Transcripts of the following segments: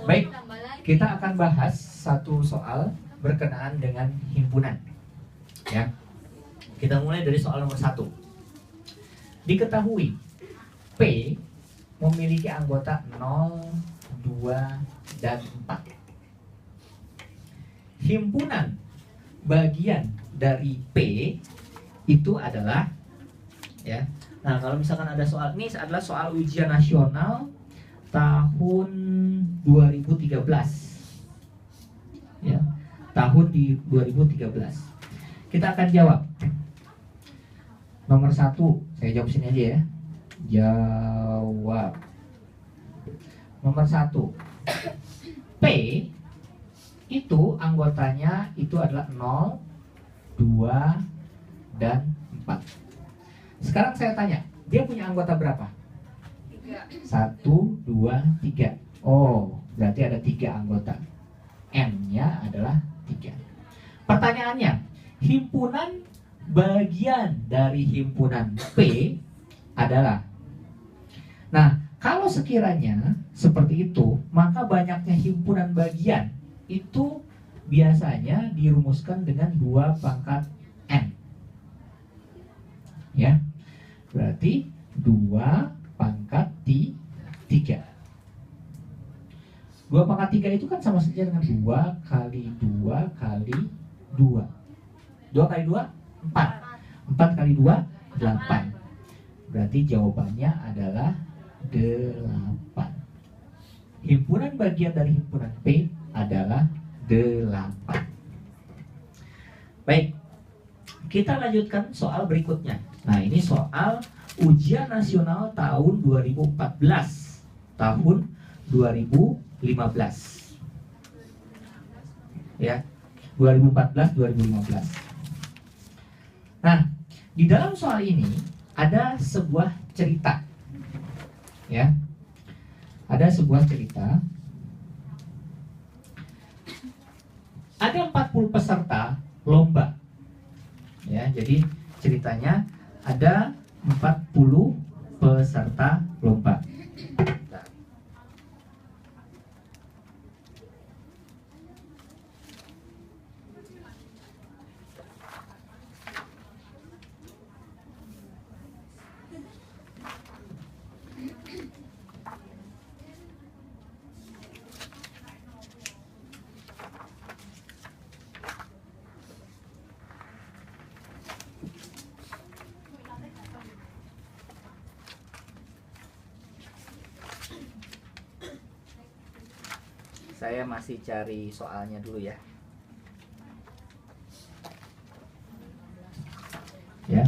Baik, kita akan bahas satu soal berkenaan dengan himpunan. Ya, kita mulai dari soal nomor 1. Diketahui P memiliki anggota 0, 2, dan 4. Himpunan bagian dari P itu adalah, ya. Nah, kalau misalkan ada soal ini adalah soal ujian nasional tahun 2013. Ya, tahun di 2013. Kita akan jawab. Nomor 1, saya jawab sini aja ya. Jawab. Nomor 1. P itu anggotanya itu adalah 0, 2, dan 4. Sekarang saya tanya, dia punya anggota berapa? 1, 2, 3. Oh, berarti ada 3 anggota. N-nya adalah 3. Pertanyaannya, himpunan bagian dari himpunan P adalah. Nah, kalau sekiranya seperti itu, maka banyaknya himpunan bagian itu biasanya dirumuskan dengan 2 pangkat N. Ya, berarti 2 pangkat 3. 2 pangkat 3 itu kan sama saja dengan 2 kali 2 kali 2. 2 kali 2, 4. 4 kali 2, 8. Berarti jawabannya adalah 8. Himpunan bagian dari himpunan P adalah 8. Baik, kita lanjutkan soal berikutnya. Nah, ini soal ujian nasional tahun 2014, tahun 2015. Ya, 2014-2015. Nah, di dalam soal ini ada sebuah cerita. Ya. Ada sebuah cerita. Ada 40 peserta lomba. Ya, jadi ceritanya ada 40 peserta lomba. Saya masih cari soalnya dulu ya. Ya,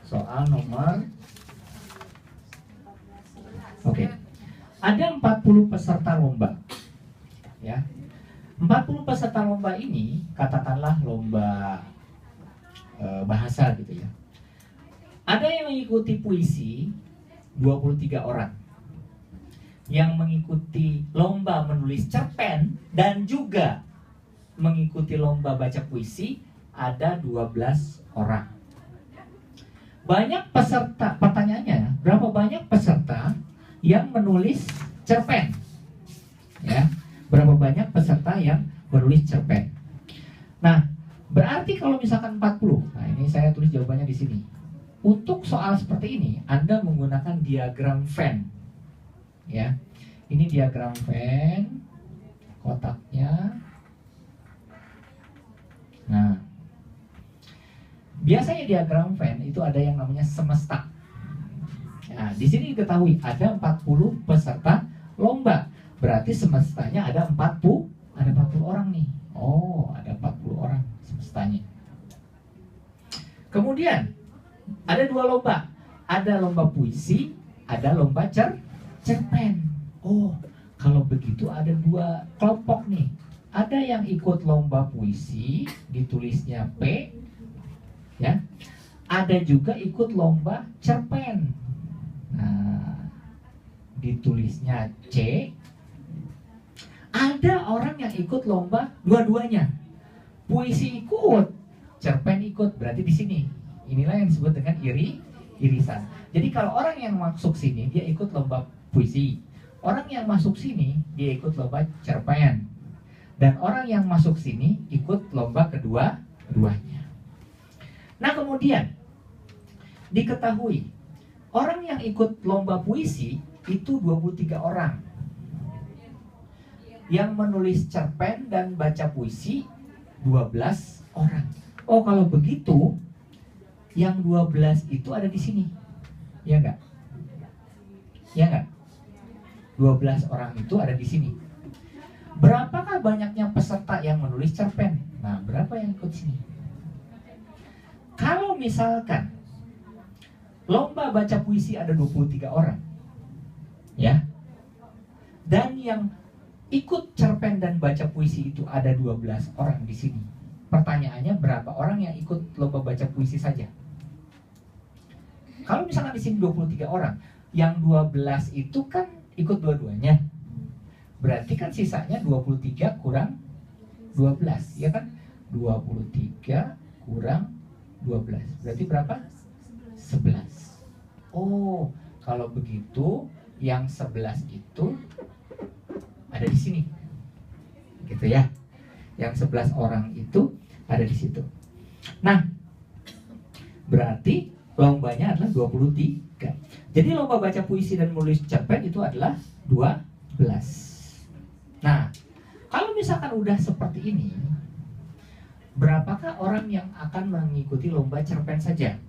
soal nomor. Oke. Ada 40 peserta lomba. Ya. 40 peserta lomba ini katakanlah lomba bahasa gitu ya. Ada yang mengikuti puisi 23 orang. Yang mengikuti lomba menulis cerpen dan juga mengikuti lomba baca puisi ada 12 orang. Banyak peserta, pertanyaannya, berapa banyak peserta yang menulis cerpen? Ya, berapa banyak peserta yang menulis cerpen? Nah, berarti kalau misalkan 40, nah ini saya tulis jawabannya di sini. Untuk soal seperti ini, Anda menggunakan diagram Venn. Ya, ini diagram Venn, kotaknya. Nah, biasanya diagram Venn itu ada yang namanya semesta. Nah, di sini diketahui ada 40 peserta lomba. Berarti semestanya ada 40 orang nih. Oh, ada 40 orang semestanya. Kemudian ada 2 lomba. Ada lomba puisi, ada lomba cerpen. Oh, kalau begitu ada 2 kelompok nih. Ada yang ikut lomba puisi, ditulisnya P, ya. Ada juga ikut lomba cerpen. Nah, ditulisnya C. Ada orang yang ikut lomba dua-duanya. Puisi ikut, cerpen ikut. Berarti di sini. Inilah yang disebut dengan irisan. Jadi kalau orang yang masuk sini dia ikut lomba puisi, orang yang masuk sini dia ikut lomba cerpen, dan orang yang masuk sini ikut lomba kedua-duanya. Nah, kemudian diketahui orang yang ikut lomba puisi itu 23 orang. Yang menulis cerpen dan baca puisi 12 orang. Oh, kalau begitu yang 12 itu ada di sini. Ya enggak? Ya enggak? 12 orang itu ada di sini. Berapakah banyaknya peserta yang menulis cerpen? Nah, berapa yang ikut sini? Kalau misalkan lomba baca puisi ada 23 orang, ya, dan yang ikut cerpen dan baca puisi itu ada 12 orang di sini. Pertanyaannya, berapa orang yang ikut lomba baca puisi saja? Kalau misalkan di sini 23 orang, yang 12 itu kan ikut dua-duanya. Berarti kan sisanya 23 kurang 12, ya kan? 23 kurang 12. Berarti berapa? 11. Oh, kalau begitu yang 11 itu ada di sini. Gitu ya. Yang 11 orang itu ada di situ. Nah, berarti lombanya adalah 23. Jadi lomba baca puisi dan menulis cerpen itu adalah 12. Nah, kalau misalkan udah seperti ini, berapakah orang yang akan mengikuti lomba cerpen saja?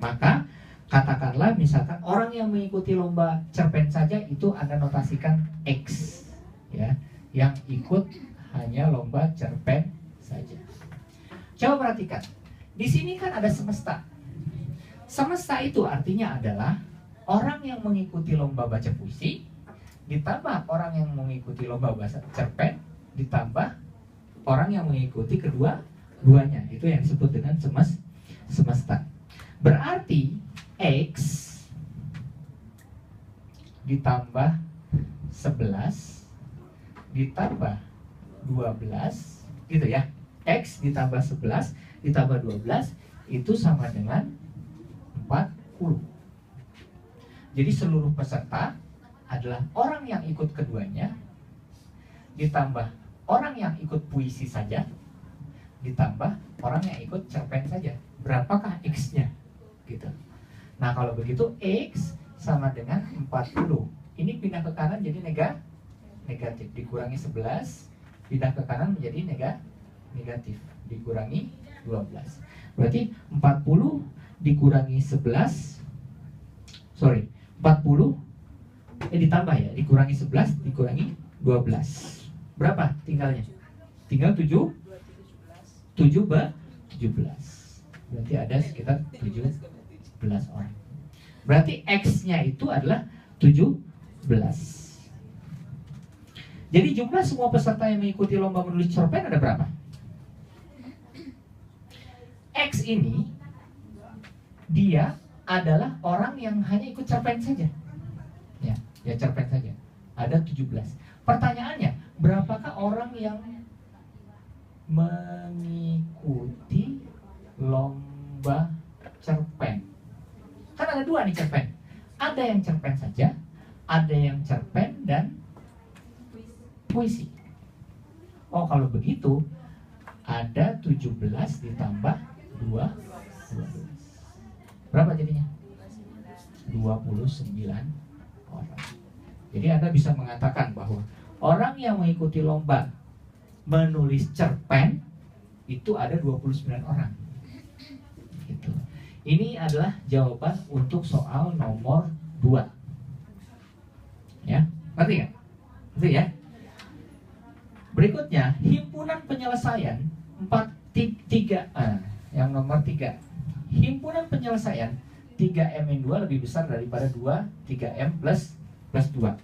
Maka katakanlah misalkan orang yang mengikuti lomba cerpen saja itu Anda notasikan X, ya, yang ikut hanya lomba cerpen saja. Coba perhatikan, di sini kan ada semesta. Semesta itu artinya adalah orang yang mengikuti lomba baca puisi ditambah orang yang mengikuti lomba baca cerpen ditambah orang yang mengikuti kedua-duanya. Itu yang disebut dengan semesta. Berarti X ditambah 11 ditambah 12 gitu ya. X ditambah 11 ditambah 12 itu sama dengan 40. Jadi seluruh peserta adalah orang yang ikut keduanya ditambah orang yang ikut puisi saja ditambah orang yang ikut cerpen saja. Berapakah X-nya? Gitu. Nah, kalau begitu X sama dengan 40. Ini pindah ke kanan jadi negatif. Dikurangi 11, pindah ke kanan menjadi negatif. Dikurangi 12. Berarti 40 dikurangi 11. 40 ditambah ya, dikurangi 11 dikurangi 12. Berapa tinggalnya? Tinggal 17. Berarti ada sekitar 17 orang. Berarti X-nya itu adalah 17. Jadi jumlah semua peserta yang mengikuti lomba menulis cerpen ada berapa? X ini dia adalah orang yang hanya ikut cerpen saja. Ya cerpen saja. Ada 17. Pertanyaannya, berapakah orang yang mengikuti lomba cerpen? Kan ada dua nih cerpen. Ada yang cerpen saja, ada yang cerpen dan puisi. Oh, kalau begitu ada 17 ditambah 12. Berapa jadinya? 29 orang. Jadi Anda bisa mengatakan bahwa orang yang mengikuti lomba menulis cerpen itu ada 29 orang. Gitu. Ini adalah jawaban untuk soal nomor 2. Ya, ngerti nggak? Ngerti ya? Berikutnya, himpunan penyelesaian 3, yang nomor 3. Himpunan penyelesaian 3M-2 lebih besar daripada 3M plus 2.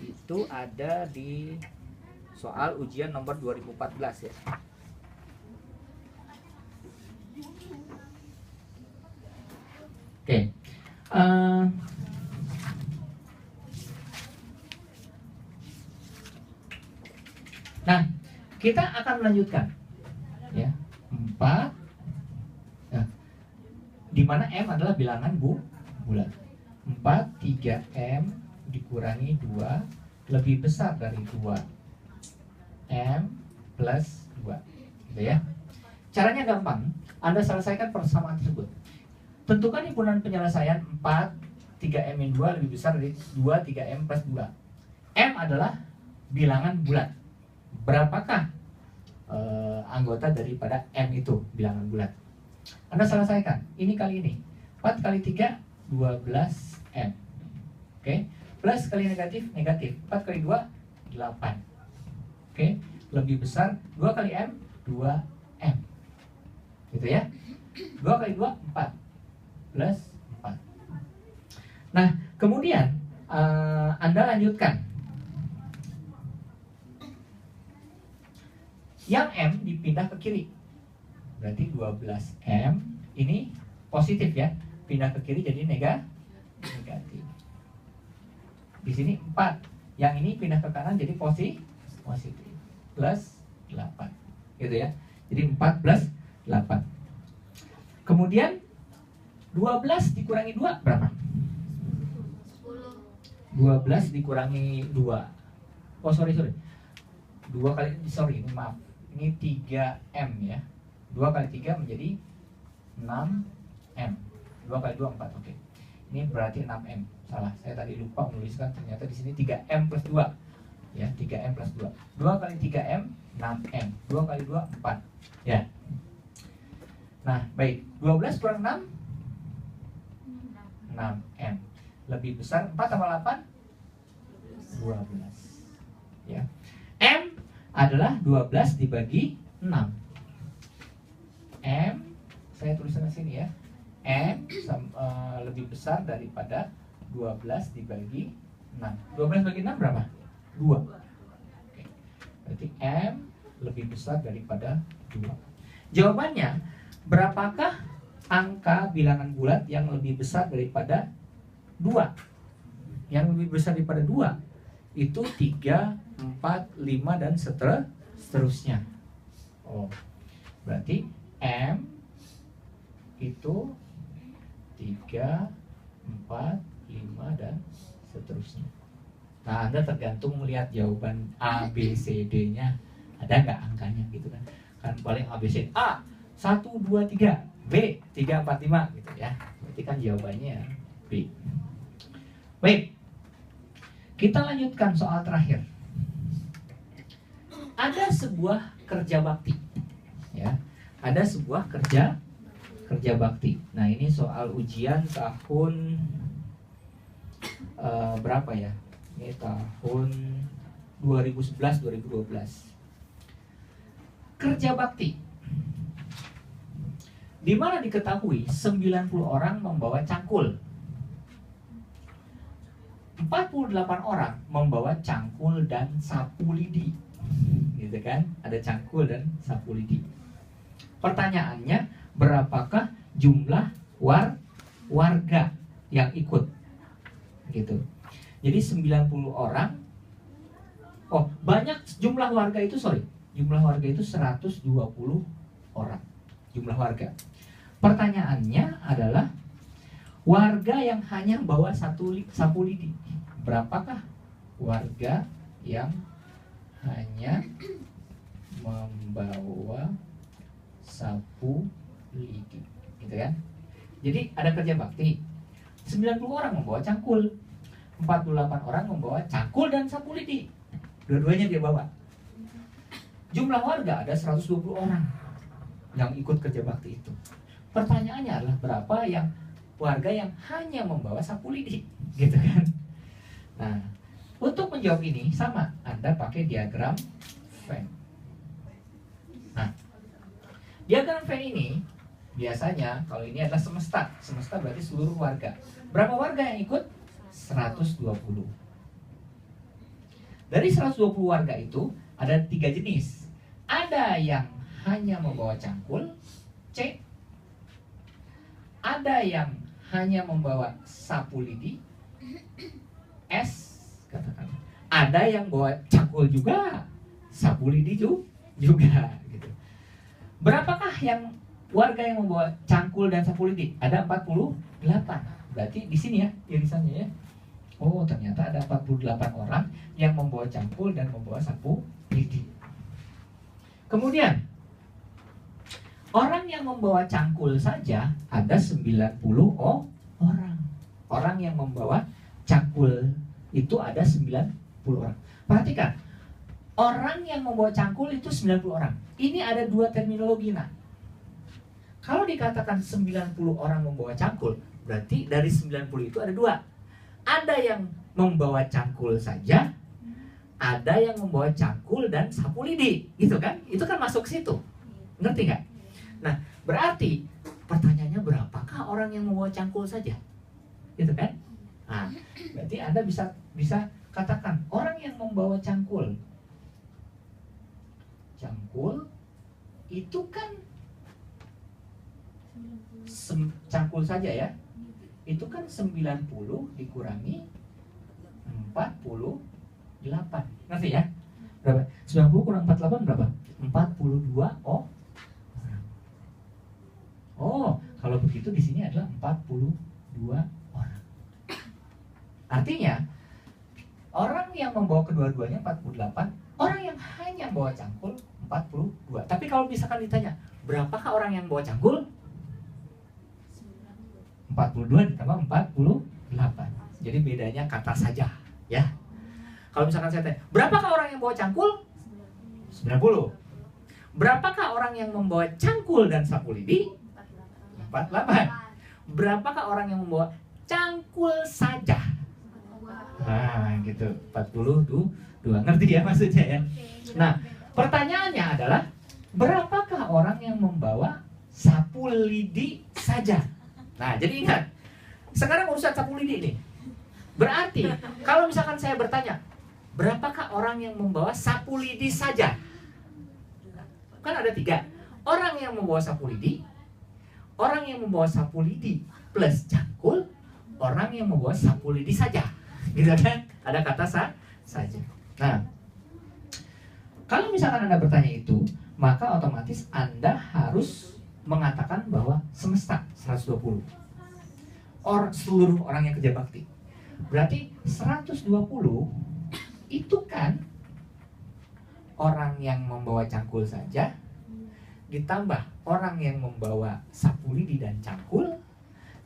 Itu ada di soal ujian nomor 2014 ya. Oke. Nah, kita akan melanjutkan ya. 4 di mana M adalah bilangan bulat. 4 3M dikurangi 2 lebih besar dari 2M plus 2, gitu ya. Caranya gampang, Anda selesaikan persamaan tersebut. Tentukan himpunan penyelesaian 3M-2 lebih besar dari 3M plus 2. M adalah bilangan bulat. Berapakah anggota daripada M itu, bilangan bulat? Anda selesaikan, ini kali ini 4 kali 3, 12M. Oke, plus kali negatif, 4 kali 2, 8. Oke, lebih besar 2 kali M, 2M. Gitu ya. 2 kali 2, 4. Plus 4. Nah, kemudian Anda lanjutkan. Yang M dipindah ke kiri. Berarti 12M ini positif ya. Pindah ke kiri jadi negatif. Di sini 4. Yang ini pindah ke kanan jadi positif. Plus 8. Gitu ya. Jadi 4 plus 8. Kemudian 12 dikurangi 2 berapa? 12 dikurangi 2. Oh sorry 2 kali, sorry ini maaf. Ini 3M ya. 2 kali 3 menjadi 6M. 2 kali 2 4. Oke. Ini berarti 6M. Salah, saya tadi lupa menuliskan, ternyata di sini 3M plus 2. Ya, 3M plus 2. 2 kali 3M 6M. 2 kali 2 4. Ya. Nah, baik. 12 kurang 6 6M. Lebih besar 4 tambah 8 12. Ya. M adalah 12 dibagi 6. M saya tuliskan di sini ya. M lebih besar daripada 12 dibagi 6. 12 bagi 6 berapa? 2. Oke. Berarti M lebih besar daripada 2. Jawabannya, berapakah angka bilangan bulat yang lebih besar daripada 2? Yang lebih besar daripada 2 itu 3, 4, 5 dan seterusnya. Oh, berarti M itu 3, 4, 5 dan seterusnya. Nah, Anda tergantung melihat jawaban A, B, C, D-nya ada nggak angkanya gitu kan. Kan paling A, B, C, A 1, 2, 3, B 3, 4, 5 gitu ya. Berarti kan jawabannya B. Baik, kita lanjutkan soal terakhir. Ada sebuah kerja bakti, ya. Ada sebuah kerja bakti. Nah, ini soal ujian tahun berapa ya? Ini tahun 2011-2012. Kerja bakti, di mana diketahui 90 orang membawa cangkul, 48 orang membawa cangkul dan sapu lidi, gitu kan? Ada cangkul dan sapu lidi. Pertanyaannya, berapakah jumlah warga yang ikut? Gitu. Jadi 90 orang. Oh, banyak jumlah warga itu, jumlah warga itu 120 orang. Jumlah warga. Pertanyaannya adalah, warga yang hanya membawa sapu lidi, berapakah warga yang hanya membawa sapu lidi, gitu kan? Jadi ada kerja bakti, 90 orang membawa cangkul, 48 orang membawa cangkul dan sapu lidi, dua-duanya dia bawa. Jumlah warga ada 120 orang yang ikut kerja bakti itu. Pertanyaannya adalah, berapa yang warga yang hanya membawa sapu lidi, gitu kan? Nah, untuk menjawab ini sama, Anda pakai diagram Venn. Nah, diagram Venn ini biasanya, kalau ini adalah semesta berarti seluruh warga. Berapa warga yang ikut? 120. Dari 120 warga itu ada 3 jenis. Ada yang hanya membawa cangkul, C. Ada yang hanya membawa sapu lidi, S, katakan. Ada yang bawa cangkul juga, sapu lidi juga gitu. Berapakah yang warga yang membawa cangkul dan sapu lidi? Ada 48. berarti di sini ya irisannya ya. Oh, ternyata ada 48 orang yang membawa cangkul dan membawa sapu lidi. Kemudian orang yang membawa cangkul saja ada 90 orang. Orang yang membawa cangkul itu ada 90 orang. Perhatikan, orang yang membawa cangkul itu 90 orang. Ini ada dua terminologi, nah. Kalau dikatakan 90 orang membawa cangkul, berarti dari 90 itu ada dua. Ada yang membawa cangkul saja, ada yang membawa cangkul dan sapu lidi, gitu kan? Itu kan masuk situ. Ngerti nggak? Nah, berarti pertanyaannya berapakah orang yang membawa cangkul saja? Gitu kan? Nah, berarti Anda bisa katakan orang yang membawa cangkul. Cangkul itu kan cangkul saja ya. Itu kan 90 dikurangi 48. Ngerti ya? Berapa? 90 kurang 48 berapa? 42 orang. Oh, kalau begitu di sini adalah 42 orang. Artinya orang yang membawa kedua-duanya 48, orang yang hanya membawa cangkul 42. Tapi kalau misalkan ditanya, berapakah orang yang membawa cangkul? 42 ditambah 48. Jadi bedanya kata saja, ya. Kalau misalkan saya tanya, berapakah orang yang membawa cangkul? 90. Berapakah orang yang membawa cangkul dan sapu lidi? 48. Berapakah orang yang membawa cangkul saja? Nah, gitu. 42. Ngerti ya maksudnya ya? Nah, pertanyaannya adalah berapakah orang yang membawa sapu lidi saja? Nah, jadi ingat, sekarang urusan sapu lidi nih. Berarti, kalau misalkan saya bertanya, berapakah orang yang membawa sapu lidi saja? Kan ada 3. Orang yang membawa sapu lidi, orang yang membawa sapu lidi plus cangkul, orang yang membawa sapu lidi saja. Gitu kan? Ada kata saja. Nah, kalau misalkan Anda bertanya itu, maka otomatis Anda harus mengatakan bahwa semesta 120. Seluruh orang yang kerja bakti. Berarti 120 itu kan orang yang membawa cangkul saja ditambah orang yang membawa sapu lidi dan cangkul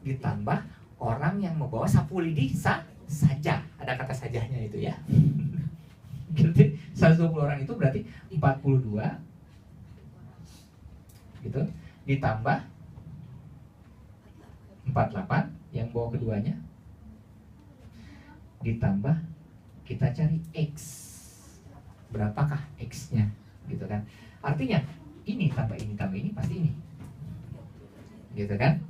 ditambah orang yang membawa sapu lidi saja. Ada kata sajanya itu ya. Jadi 120 orang itu berarti 42 gitu ditambah 48 yang bawa keduanya ditambah kita cari X. Berapakah X-nya gitu kan? Artinya ini tambah ini pasti ini. Gitu kan?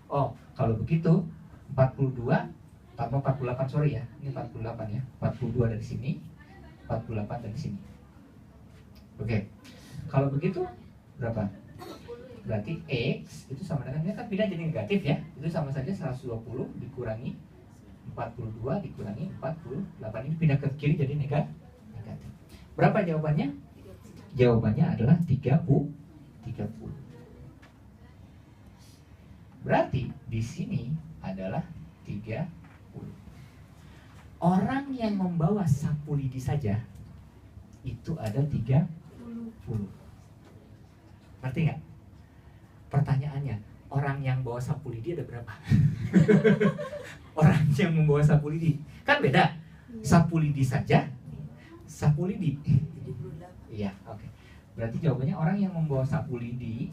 Oh, kalau begitu 42 tambah 48, sorry ya. Ini 48 ya. 42 dari sini, 48 dari sini. Oke. Kalau begitu berapa? Berarti X itu sama dengan, ini kan pindah jadi negatif ya. Itu sama saja 120 dikurangi 42 dikurangi 48. Ini pindah ke kiri jadi negatif. Berapa jawabannya? Jawabannya adalah 30. Berarti di sini adalah 30. Orang yang membawa sapu lidi saja itu ada 30. Ngerti nggak? Pertanyaannya, orang yang bawa sapu lidi ada berapa? Orang yang membawa sapu lidi kan beda. Sapu lidi saja, sapu lidi. Iya, oke. Berarti jawabannya orang yang membawa sapu lidi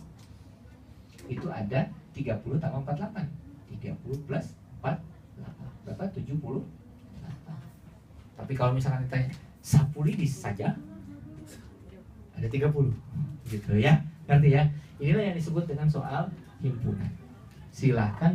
itu ada 30 tambah 48. 30 plus 48 berapa? 70. Tapi kalau misalkan ditanya sapu lidi saja ada 30. Gitu ya. Ngerti ya? Inilah yang disebut dengan soal himpunan. Silahkan